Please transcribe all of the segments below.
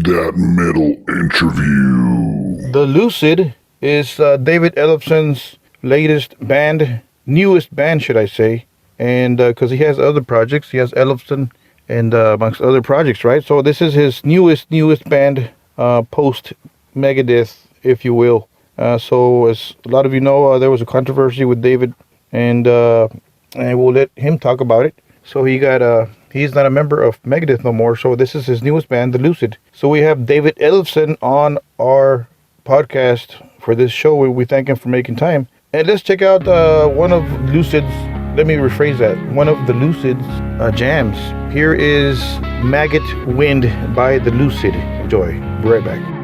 that metal interview. The Lucid is David Ellefson's latest band, newest band, should I say. And because he has other projects, he has Ellefson and amongst other projects, right? So this is his newest band, post Megadeth, if you will. So as a lot of you know, there was a controversy with David, and we'll let him talk about it. So he's not a member of Megadeth no more. So this is his newest band, the Lucid. So we have David Ellefson on our podcast for this show. We thank him for making time. And let's check out one of Lucid's. Let me rephrase that. One of the Lucid's jams. Here is Maggot Wind by the Lucid. Enjoy. Be right back.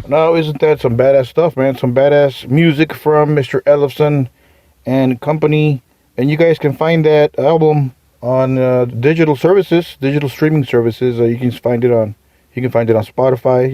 Now, isn't that some badass stuff, man? Some badass music from Mr. Ellefson and company. And you guys can find that album on digital services, digital streaming services. You can find it on Spotify,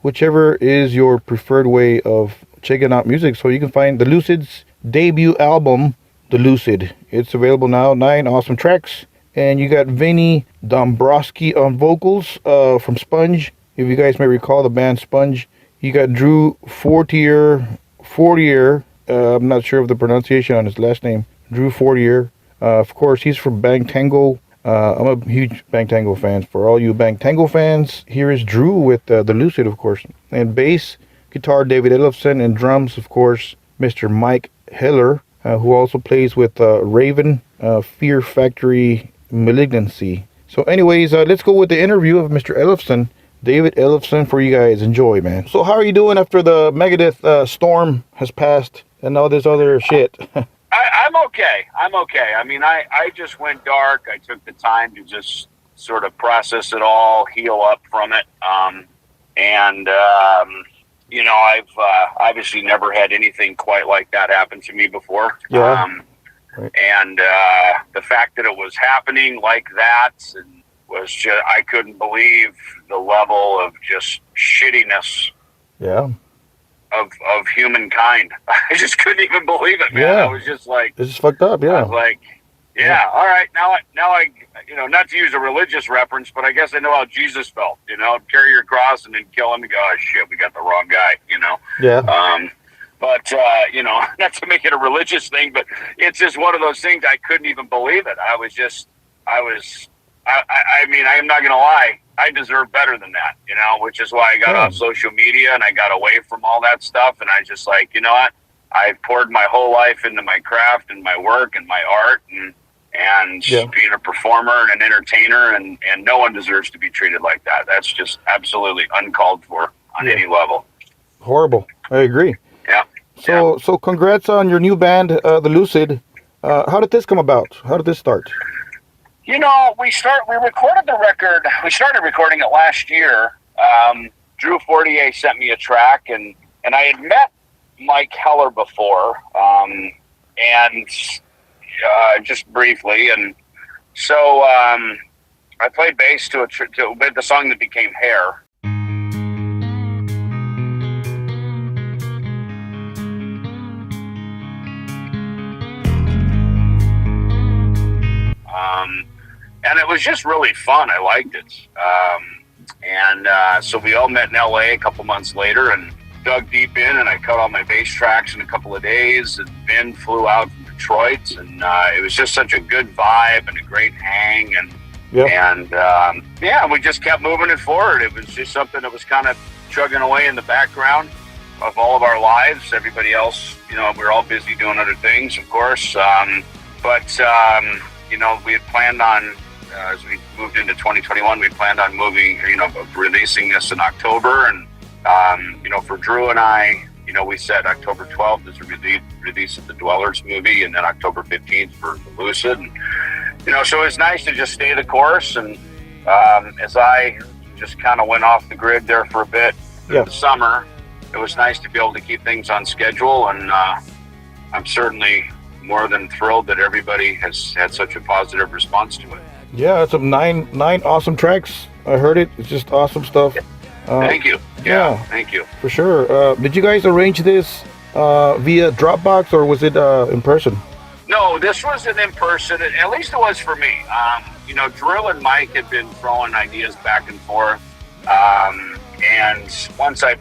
whichever is your preferred way of checking out music. So you can find the Lucid's debut album, The Lucid. It's available now, 9 awesome tracks. And you got Vinny Dombrowski on vocals from Sponge. If you guys may recall the band Sponge. You got Drew Fortier. I'm not sure of the pronunciation on his last name. Drew Fortier. Of course, he's from Bang Tango. I'm a huge Bang Tango fan. For all you Bang Tango fans, here is Drew with the Lucid, of course. And bass, guitar, David Ellefson. And drums, of course, Mr. Mike Heller, who also plays with Raven, Fear Factory, Malignancy. So anyways, let's go with the interview of Mr. Ellefson, David Ellefson, for you guys. Enjoy, man. So how are you doing after the Megadeth storm has passed and all this other shit? I'm okay. I mean, I just went dark. I took the time to just sort of process it all, heal up from it. You know, I've obviously never had anything quite like that happen to me before. Yeah. Right. And the fact that it was happening like that was just, I couldn't believe the level of just shittiness. Yeah. Of humankind. I just couldn't even believe it, man. Yeah. I was just like, this is fucked up. Yeah. I was like, yeah, all right. Now I, you know, not to use a religious reference, but I guess I know how Jesus felt, you know, carry your cross and then kill him and go, oh shit, we got the wrong guy, you know? Yeah. But, you know, not to make it a religious thing, but it's just one of those things. I couldn't even believe it. I mean, I'm not going to lie. I deserve better than that, you know, which is why I got off social media and I got away from all that stuff. And I just like, you know what? I poured my whole life into my craft and my work and my art and being a performer and an entertainer, and no one deserves to be treated like that. That's just absolutely uncalled for on any level. Horrible. I agree. Yeah. So congrats on your new band, the Lucid. How did this come about? How did this start? You know, we recorded the record. We started recording it last year. Drew Fortier sent me a track, and I had met Mike Heller before, and just briefly, and so I played bass to the song that became Hair. And it was just really fun. I liked it. So we all met in LA a couple months later and dug deep in, and I cut all my bass tracks in a couple of days, and Ben flew out from Detroit, and it was just such a good vibe and a great hang, and we just kept moving it forward. It was just something that was kind of chugging away in the background of all of our lives. Everybody else, you know, we were all busy doing other things, of course, you know, we had planned on, as we moved into 2021, we planned on releasing this in October. And, you know, for Drew and I, you know, we said October 12th is the release of the Dwellers movie, and then October 15th for the Lucid. And, you know, so it was nice to just stay the course. And as I just kind of went off the grid there for a bit through the summer, it was nice to be able to keep things on schedule. And I'm certainly more than thrilled that everybody has had such a positive response to it. Yeah, it's nine awesome tracks. I heard it. It's just awesome stuff. Thank you. Yeah, thank you. For sure. Did you guys arrange this via Dropbox, or was it in person? No, this was an in-person. At least it was for me. You know, Drew and Mike had been throwing ideas back and forth. And once I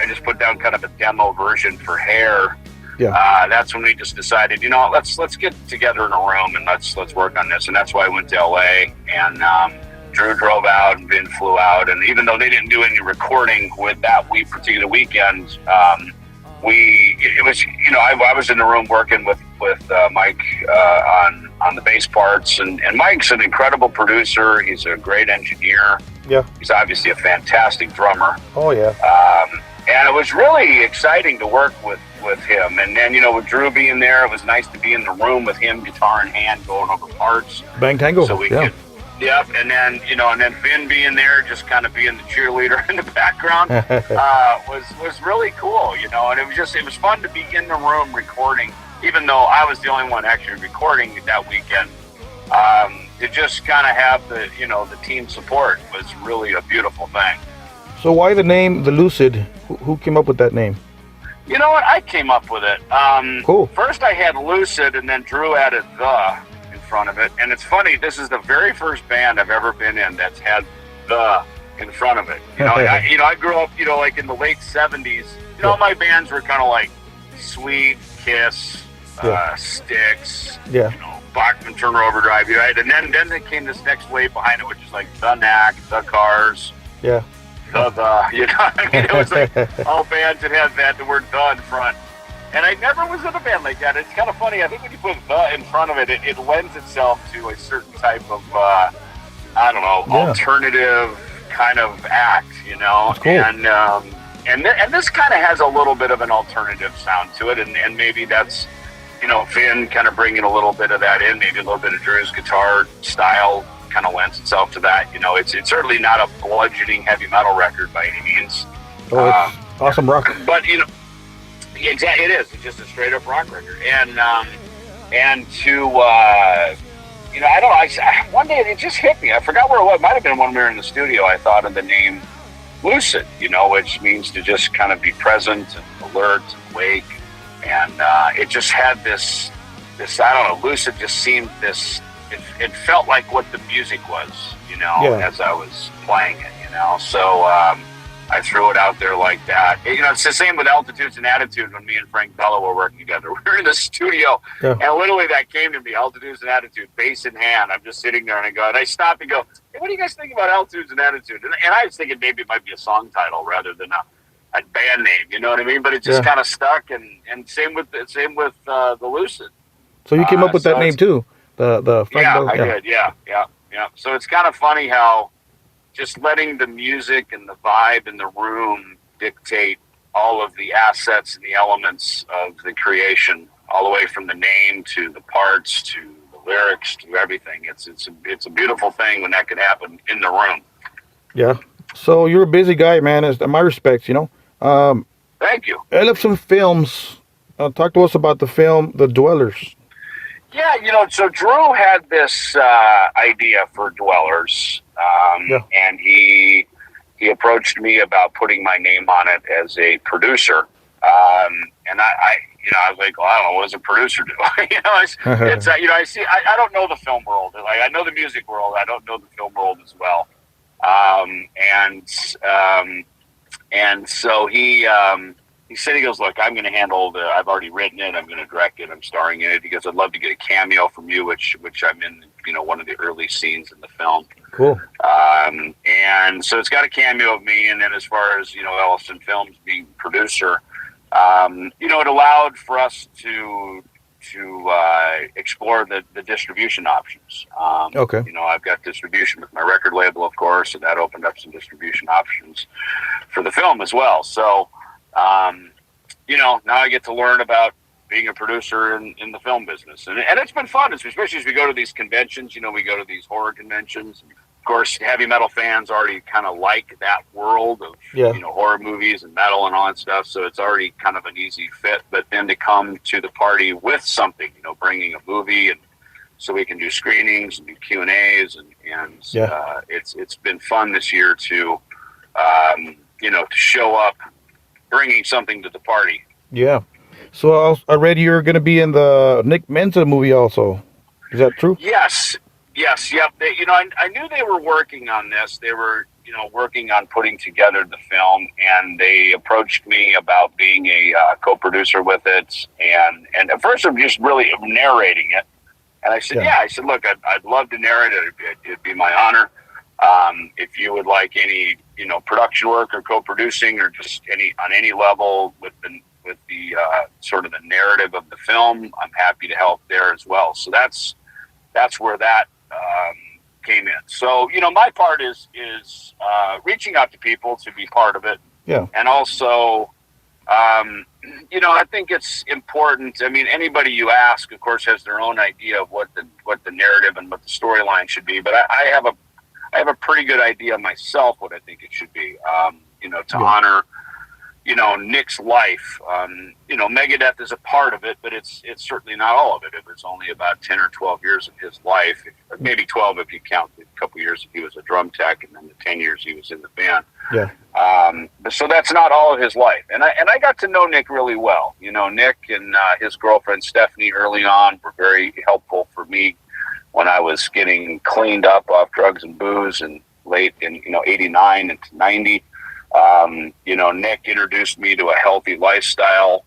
just put down kind of a demo version for Hair. Yeah. That's when we just decided, you know, let's get together in a room and let's work on this. And that's why I went to LA, and Drew drove out and Ben flew out. And even though they didn't do any recording with that particular weekend, it was, you know, I was in the room working with Mike on the bass parts, and Mike's an incredible producer. He's a great engineer. Yeah. He's obviously a fantastic drummer. Oh yeah. And it was really exciting to work with him. And then, you know, with Drew being there, it was nice to be in the room with him, guitar in hand, going over parts. Bang Tango. So we could, and then, you know, and then Finn being there, just kind of being the cheerleader in the background, was really cool, you know. And it was fun to be in the room recording, even though I was the only one actually recording that weekend. To just kind of have the team support was really a beautiful thing. So why the name the Lucid? Who came up with that name? You know what? I came up with it. Cool. First I had Lucid, and then Drew added the in front of it. And it's funny, this is the very first band I've ever been in that's had the in front of it. I grew up, like in the late 70s. My bands were kind of like Sweet, Kiss, Styx, Bachman Turner Overdrive, right? And then there came this next wave behind it, which is like The Knack, The Cars. Yeah. It was like all bands that had the word the in front. And I never was in a band like that. It's kind of funny. I think when you put the in front of it, it lends itself to a certain type of, alternative kind of act, That's cool. And this kind of has a little bit of an alternative sound to it. And maybe that's, Finn kind of bringing a little bit of that in, maybe a little bit of Drew's guitar style kind of lends itself to that. It's certainly not a bludgeoning heavy metal record by any means. Oh, it's awesome rock. But exactly, it is. It's just a straight up rock record. And to I don't know. One day it just hit me. I forgot where it was. It might have been when we were in the studio. I thought of the name Lucid, which means to just kind of be present and alert and awake. And it just had this. I don't know. Lucid just seemed this. It felt like what the music was, as I was playing it, So I threw it out there like that. It's the same with Altitudes and Attitude when me and Frank Bello were working together. We were in the studio, and literally that came to me, Altitudes and Attitude, bass in hand. I'm just sitting there, and I stop and go, hey, what do you guys think about Altitudes and Attitude? And I was thinking maybe it might be a song title rather than a band name, you know what I mean? But it just kind of stuck, and same with the Lucid. So you came up with that name too? The Frank I did. Yeah. So it's kind of funny how just letting the music and the vibe in the room dictate all of the assets and the elements of the creation, all the way from the name to the parts to the lyrics to everything. It's a beautiful thing when that can happen in the room. Yeah. So you're a busy guy, man. In my respects, Thank you. Ellefson Films. Talk to us about the film, The Dwellers. Yeah, so Drew had this idea for Dwellers, and he approached me about putting my name on it as a producer. And I was like, well, I don't know, what does a producer do? I don't know the film world. Like, I know the music world. I don't know the film world as well. And so he said, he goes, look, I'm going to handle I've already written it. I'm going to direct it. I'm starring in it. He goes, I'd love to get a cameo from you, which I'm in, one of the early scenes in the film. Cool. And so it's got a cameo of me. And then as far as, Ellefson Films being producer, it allowed for us to explore the distribution options. Okay. I've got distribution with my record label, of course, and that opened up some distribution options for the film as well. So, now I get to learn about being a producer in the film business. And it's been fun, especially as we go to these conventions. We go to these horror conventions. Of course, heavy metal fans already kind of like that world of, horror movies and metal and all that stuff. So it's already kind of an easy fit. But then to come to the party with something, bringing a movie, and so we can do screenings and do Q&As. It's been fun this year to show up bringing something to the party. Yeah. So I read you're going to be in the Nick Menza movie also. Is that true? Yes. Yep. I knew they were working on this. They were, working on putting together the film, and they approached me about being a co-producer with it. And at first I'm just really narrating it. And I said, I said, look, I'd love to narrate it. It'd be my honor. If you would like any, production work or co-producing or just on any level with the sort of the narrative of the film, I'm happy to help there as well. So that's where that came in. So, my part is reaching out to people to be part of it. Yeah. And also, I think it's important. I mean, anybody you ask, of course, has their own idea of what the narrative and what the storyline should be. But I have a pretty good idea myself what I think it should be. To honor, Nick's life. Megadeth is a part of it, but it's certainly not all of it. It was only about 10 or 12 years of his life, maybe 12 if you count the couple years that he was a drum tech, and then the 10 years he was in the band. Yeah. So that's not all of his life. And I got to know Nick really well. You know, Nick and his girlfriend Stephanie early on were very helpful for me when I was getting cleaned up off drugs and booze, and late in 89 into 90. Nick introduced me to a healthy lifestyle.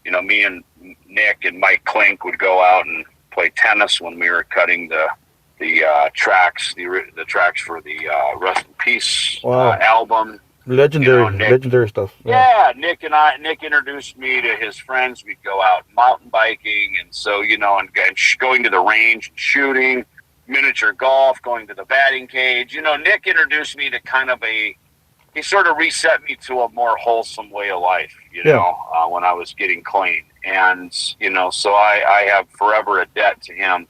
You know, me and Nick and Mike Klink would go out and play tennis when we were cutting the tracks for the Rest in Peace album. Legendary stuff. Yeah, Nick introduced me to his friends. We'd go out mountain biking, and so and going to the range and shooting, miniature golf, going to the batting cage. Nick introduced me to kind of he sort of reset me to a more wholesome way of life. When I was getting clean, and so I have forever a debt to him.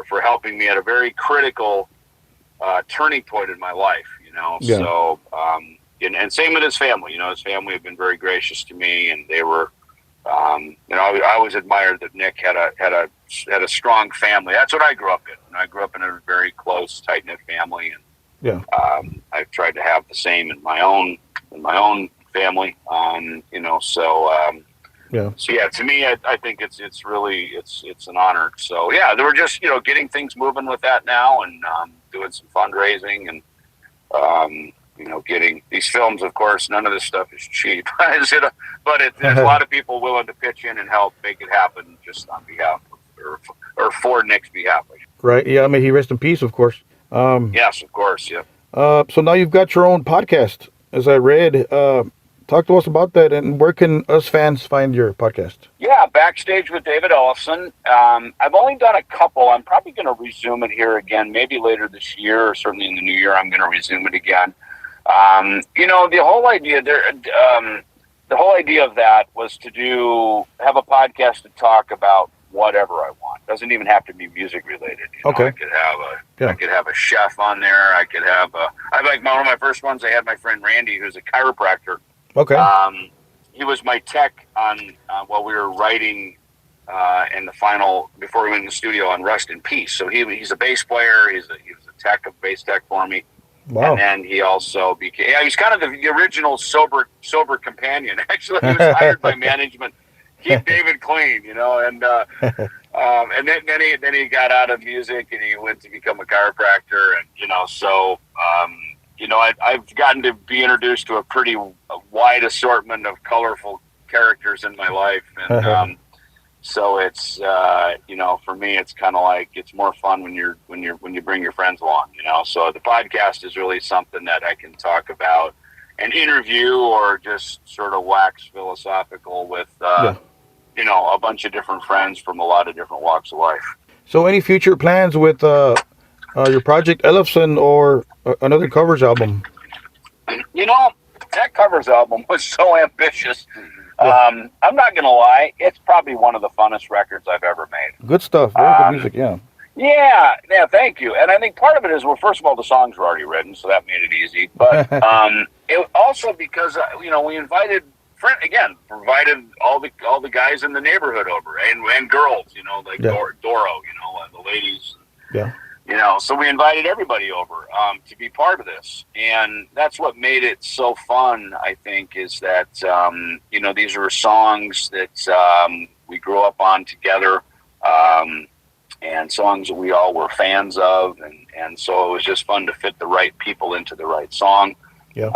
For helping me at a very critical turning point in my life, So, and same with his family. His family have been very gracious to me, and they were, I always admired that Nick had a strong family. That's what I grew up in. I grew up in a very close, tight knit family, and I've tried to have the same in my own family. So to me, I think it's really an honor. So they were just getting things moving with that now, and doing some fundraising, and getting these films. Of course, none of this stuff is cheap, is it? But there's a lot of people willing to pitch in and help make it happen, just on behalf of, or for Nick's behalf. Right. Yeah. May he rest in peace, of course. Yes, of course. Yeah. So now you've got your own podcast, as I read. Talk to us about that, and where can us fans find your podcast? Yeah, Backstage with David Ellefson. I've only done a couple. I'm probably going to resume it here again, maybe later this year, or certainly in the new year. I'm going to resume it again. The whole idea there, the whole idea of that was to have a podcast to talk about whatever I want. It doesn't even have to be music related. Okay. I could have a chef on there. I like one of my first ones. I had my friend Randy, who's a chiropractor. Okay. He was my tech on while we were writing in the final, before we went in the studio, on Rest in Peace. So he's a bass player. He was a bass tech for me. Wow. And then he also became, he's kind of the original sober companion. Actually, he was hired by management, keep David clean, and then he got out of music and he went to become a chiropractor, and so I've gotten to be introduced to a pretty wide assortment of colorful characters in my life, and so it's for me it's kind of like, it's more fun when you bring your friends along, So the podcast is really something that I can talk about and interview, or just sort of wax philosophical with a bunch of different friends from a lot of different walks of life. So any future plans with your project Ellefson, or another covers album? That covers album was so ambitious. I'm not going to lie. It's probably one of the funnest records I've ever made. Good stuff. Very good music, yeah. Yeah, thank you. And I think part of it is, well, first of all, the songs were already written, so that made it easy. But it also because, we invited all the guys in the neighborhood over, and girls, like Doro, the ladies. Yeah. So we invited everybody over to be part of this. And that's what made it so fun, I think, is that, these were songs that we grew up on together, and songs that we all were fans of. And so it was just fun to fit the right people into the right song. Yeah.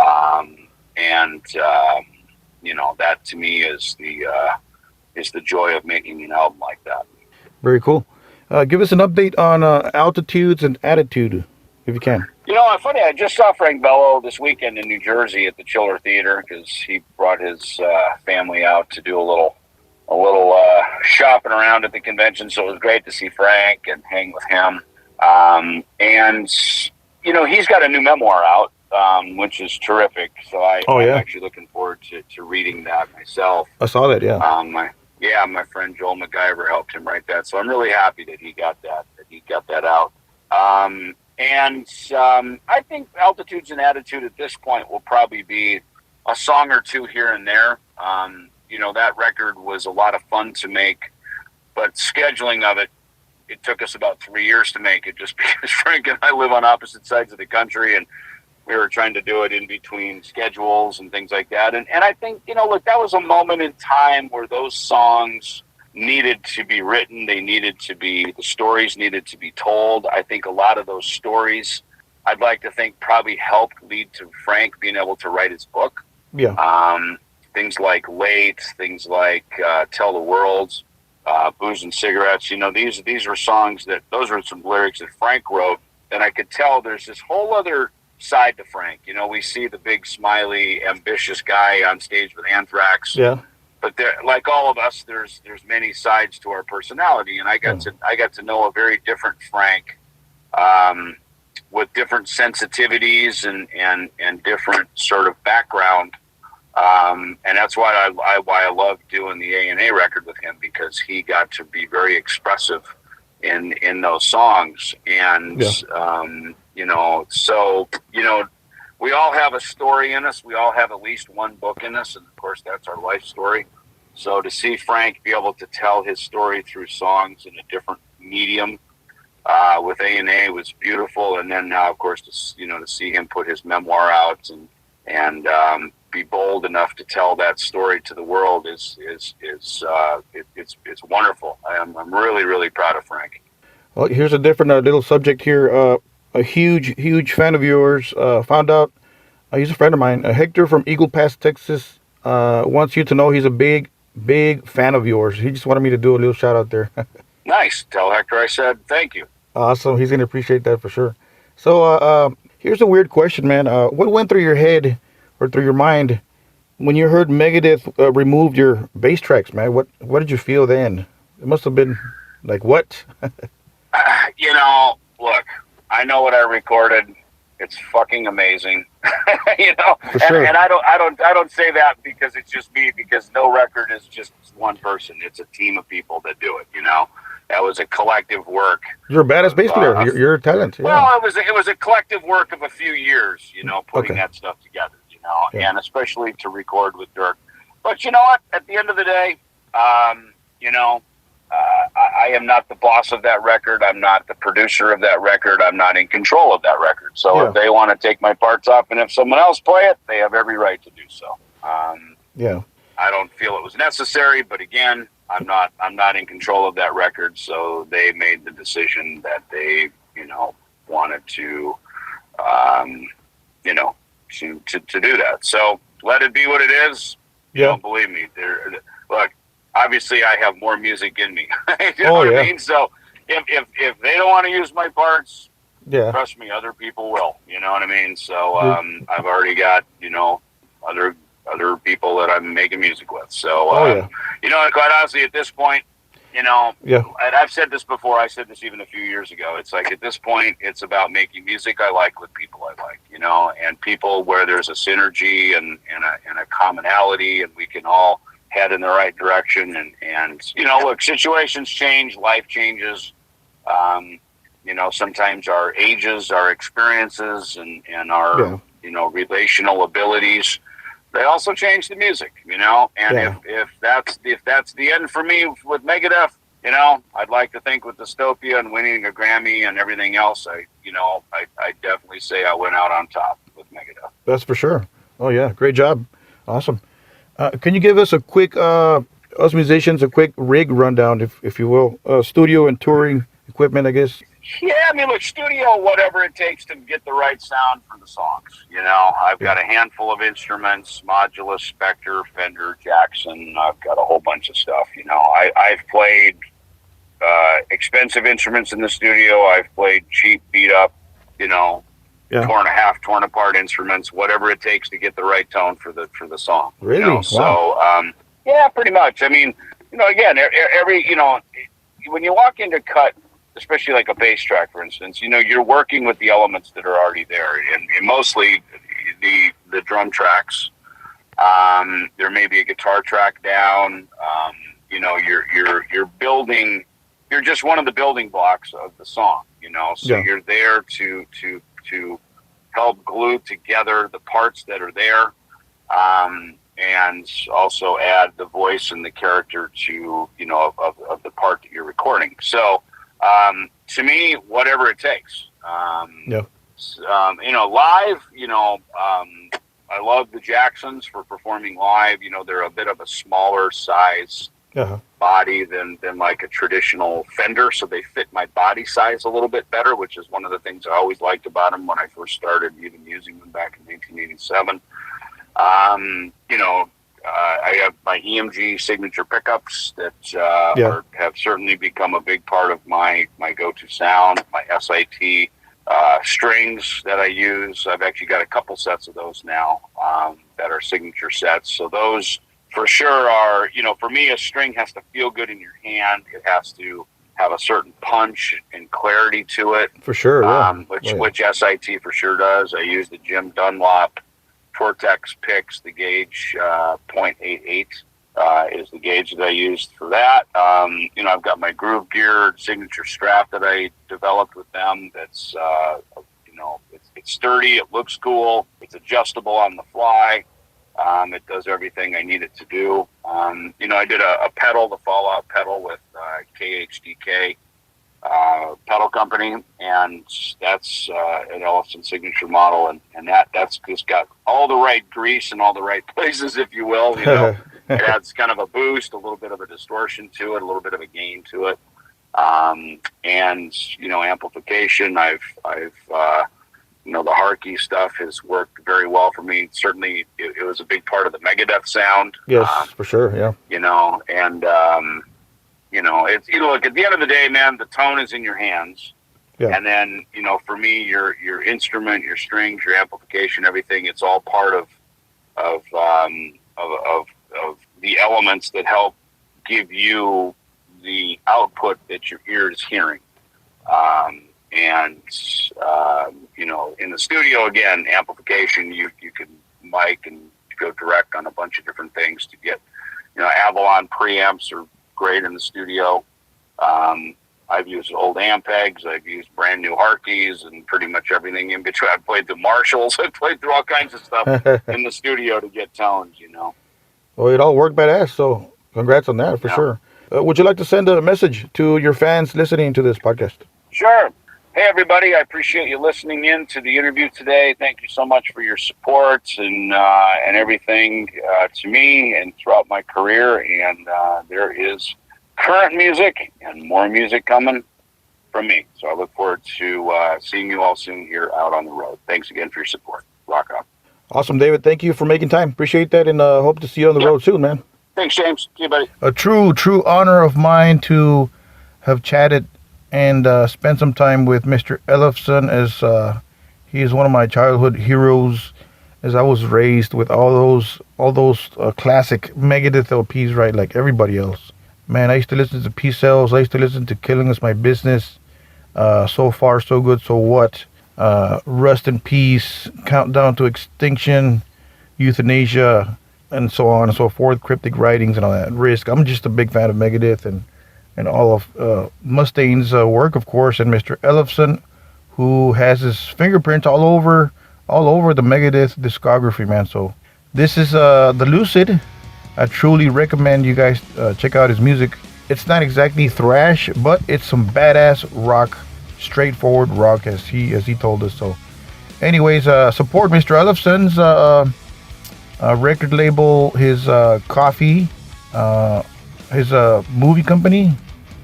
That to me is the joy of making an album like that. Very cool. Give us an update on Altitudes and Attitude, if you can. Funny, I just saw Frank Bello this weekend in New Jersey at the Chiller Theater, because he brought his family out to do a little shopping around at the convention. So it was great to see Frank and hang with him. He's got a new memoir out, which is terrific. So I'm actually looking forward to reading that myself. I saw that, yeah. My friend Joel MacGyver helped him write that, so I'm really happy that he got that out. I think Altitudes and Attitude at this point will probably be a song or two here and there. That record was a lot of fun to make, but scheduling of it took us about 3 years to make it, just because Frank and I live on opposite sides of the country, and we were trying to do it in between schedules and things like that. And I think, look, that was a moment in time where those songs needed to be written. The stories needed to be told. I think a lot of those stories, I'd like to think, probably helped lead to Frank being able to write his book. Yeah. Things like Late, things like Tell the World, Booze and Cigarettes. These were songs those were some lyrics that Frank wrote. And I could tell there's this whole other side to Frank. We see the big, smiley, ambitious guy on stage with Anthrax. Yeah. But like all of us, there's many sides to our personality, and I got to know a very different Frank, with different sensitivities and different sort of background, and that's why I love doing the A&A record with him, because he got to be very expressive in those songs, and we all have a story in us. We all have at least one book in us, and of course that's our life story. So to see Frank be able to tell his story through songs in a different medium with A&A was beautiful. And then now, of course, to see him put his memoir out and be bold enough to tell that story to the world is wonderful. I'm really, really proud of Frank. Well, here's a different little subject here. A huge fan of yours found out. He's a friend of mine. Hector from Eagle Pass, Texas, wants you to know he's a big fan of yours. He just wanted me to do a little shout out there. Nice. Tell Hector I said thank you. Awesome. He's gonna appreciate that for sure. So here's a weird question, man. What went through your head or through your mind when you heard Megadeth removed your bass tracks, man? What did you feel then? It must have been like, what? Look, I know what I recorded. It's fucking amazing. For sure. And I don't say that because it's just me, because no record is just one person. It's a team of people that do it, That was a collective work. You're a badass bass player. You're a talent. Yeah. Well, it was a collective work of a few years, putting that stuff together, Yeah. and especially to record with Dirk. But you know what? At the end of the day, I am not the boss of that record. I'm not the producer of that record. I'm not in control of that record. So if they want to take my parts off and if someone else play it, they have every right to do so. I don't feel it was necessary, but again, I'm not in control of that record. So they made the decision that they, wanted to, to do that. So let it be what it is. Believe me. Look. Obviously, I have more music in me. You know what I mean? So if they don't want to use my parts, trust me, other people will. You know what I mean? So I've already got other people that I'm making music with. So quite honestly, at this point, and I've said this before. I said this even a few years ago. It's like at this point, it's about making music I like with people I like. And people where there's a synergy and a commonality, and we can all head in the right direction, and look, situations change, life changes, sometimes our ages, our experiences, and our relational abilities, they also change the music, and if that's the end for me with Megadeth, I'd like to think with Dystopia and winning a Grammy and everything else, I definitely say I went out on top with Megadeth. That's for sure. Oh yeah, great job. Awesome. Can you give us a quick, us musicians, a quick rig rundown, if you will, studio and touring equipment, I guess? Yeah, I mean, look, studio, whatever it takes to get the right sound for the songs. I've got a handful of instruments, Modulus, Spectre, Fender, Jackson. I've got a whole bunch of stuff. I've played expensive instruments in the studio. I've played cheap, beat up, torn apart instruments, whatever it takes to get the right tone for the song. Really? Wow. So, yeah, pretty much. I mean, again, every, when you walk into cut, especially like a bass track, for instance, you're working with the elements that are already there, and mostly the drum tracks. There may be a guitar track down. You're building. You're just one of the building blocks of the song. So you're there to help glue together the parts that are there, and also add the voice and the character to of the part that you're recording. So to me, whatever it takes. Live, I love the Jacksons for performing live. They're a bit of a smaller size body than like a traditional Fender, so they fit my body size a little bit better, which is one of the things I always liked about them when I first started even using them back in 1987. I have my EMG signature pickups that have certainly become a big part of my go-to sound. My SIT strings that I use, I've actually got a couple sets of those now that are signature sets. So those for sure are, for me, a string has to feel good in your hand. It has to have a certain punch and clarity to it. For sure, yeah. Which SIT for sure does. I use the Jim Dunlop Tortex picks. The gauge .88 is the gauge that I used for that. I've got my Groove Gear signature strap that I developed with them. That's it's sturdy. It looks cool. It's adjustable on the fly. It does everything I need it to do. I did a pedal, the Fallout pedal with KHDK pedal company, and that's an Ellefson signature model, and that's just got all the right grease in all the right places, if you will. It adds kind of a boost, a little bit of a distortion to it, a little bit of a gain to it, and amplification. I've the Harkey stuff has worked very well for me. Certainly, it was a big part of the Megadeth sound. Yes, for sure, yeah. And it's look, at the end of the day, man, the tone is in your hands. Yeah. And then, for me, your instrument, your strings, your amplification, everything, it's all part of the elements that help give you the output that your ear is hearing. In the studio, again, amplification, you can mic and go direct on a bunch of different things to get, Avalon preamps are great in the studio. I've used old Ampegs. I've used brand new Harkeys and pretty much everything in between. I've played through Marshalls. I've played through all kinds of stuff in the studio to get tones, Well, it all worked badass, so congrats on that for sure. Would you like to send a message to your fans listening to this podcast? Sure. Hey, everybody. I appreciate you listening in to the interview today. Thank you so much for your support and everything to me and throughout my career. And there is current music and more music coming from me. So I look forward to seeing you all soon here out on the road. Thanks again for your support. Rock on. Awesome, David. Thank you for making time. Appreciate that, and hope to see you on the road soon, man. Thanks, James. See you, buddy. A true honor of mine to have chatted and spent some time with Mr. Ellefson, as he is one of my childhood heroes, as I was raised with all those classic Megadeth LPs, right, like everybody else. Man, I used to listen to Peace Cells. I used to listen to Killing Is My Business. So Far, So Good, So What. Rust in Peace, Countdown to Extinction, Euthanasia, and so on and so forth. Cryptic Writings and all that. Risk. I'm just a big fan of Megadeth and all of Mustaine's work, of course, and Mr. Ellefson, who has his fingerprints all over the Megadeth discography, man. So this is the Lucid. I truly recommend you guys check out his music. It's not exactly thrash, but it's some badass rock, straightforward rock, as he told us. So anyways, support Mr. Ellefson's record label, his coffee, his movie company,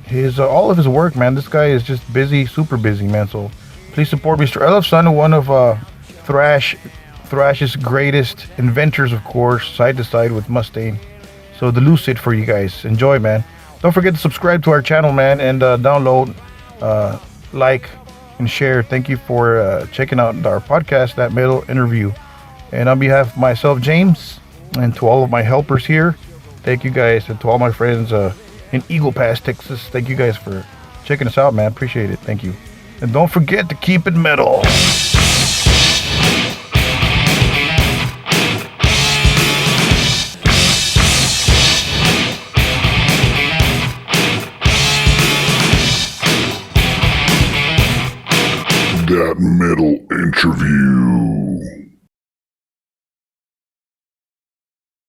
his all of his work, man. This guy is just busy, super busy, man. So please support Mr. Ellefson, one of thrash's greatest inventors, of course, side to side with Mustaine. So the Lucid for you guys. Enjoy, man. Don't forget to subscribe to our channel, man, and download, like, and share. Thank you for checking out our podcast, That Metal Interview. And on behalf of myself, James, and to all of my helpers here, thank you guys, and to all my friends in Eagle Pass, Texas, thank you guys for checking us out, man. Appreciate it. Thank you. And don't forget to keep it metal. That Metal Interview.